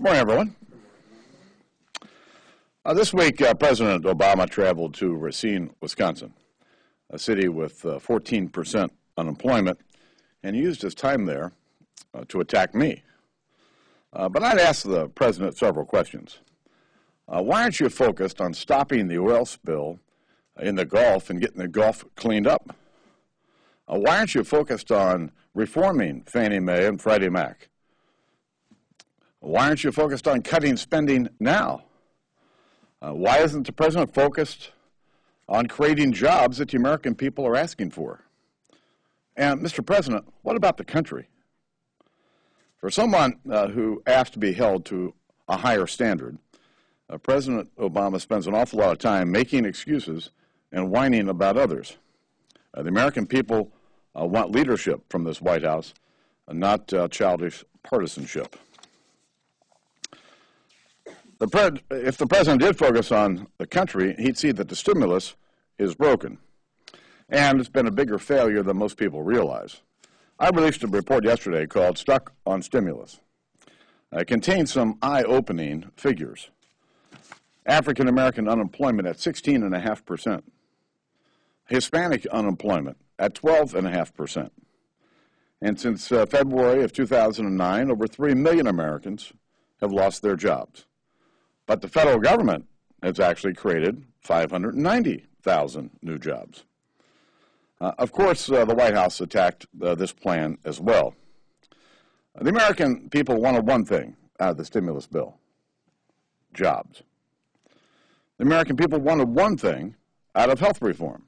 Morning, everyone. This week, President Obama traveled to Racine, Wisconsin, a city with 14% unemployment, and he used his time there to attack me. But I'd ask the president several questions. Why aren't you focused on stopping the oil spill in the Gulf and getting the Gulf cleaned up? Why aren't you focused on reforming Fannie Mae and Freddie Mac? Why aren't you focused on cutting spending now? Why isn't the president focused on creating jobs that the American people are asking for? And, Mr. President, what about the country? For someone who asked to be held to a higher standard, President Obama spends an awful lot of time making excuses and whining about others. The American people want leadership from this White House, not childish partisanship. If the president did focus on the country, he'd see that the stimulus is broken, and it's been a bigger failure than most people realize. I released a report yesterday called Stuck on Stimulus. It contains some eye-opening figures. African American unemployment at 16.5%. Hispanic unemployment at 12.5%. And since February of 2009, over 3 million Americans have lost their jobs. But the federal government has actually created 590,000 new jobs. Of course, the White House attacked this plan as well. The American people wanted one thing out of the stimulus bill: jobs. The American people wanted one thing out of health reform: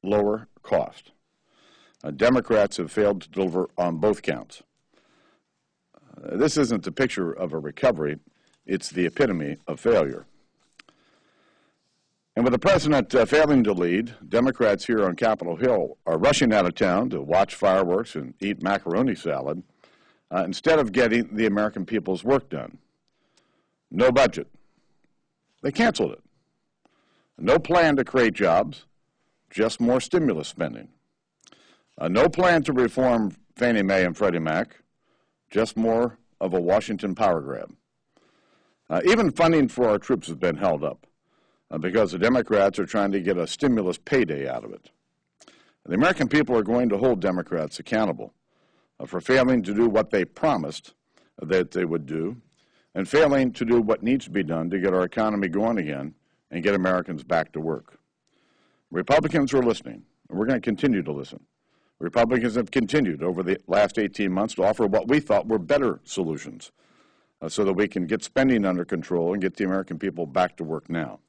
lower cost. Democrats have failed to deliver on both counts. This isn't a picture of a recovery. It's the epitome of failure. And with the president failing to lead, Democrats here on Capitol Hill are rushing out of town to watch fireworks and eat macaroni salad instead of getting the American people's work done. No budget. They canceled it. No plan to create jobs, just more stimulus spending. No plan to reform Fannie Mae and Freddie Mac, just more of a Washington power grab. Even funding for our troops has been held up because the Democrats are trying to get a stimulus payday out of it. The American people are going to hold Democrats accountable for failing to do what they promised that they would do and failing to do what needs to be done to get our economy going again and get Americans back to work. Republicans are listening, and we're going to continue to listen. Republicans have continued over the last 18 months to offer what we thought were better solutions so that we can get spending under control and get the American people back to work now.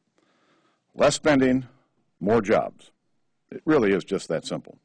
Less spending, more jobs. It really is just that simple.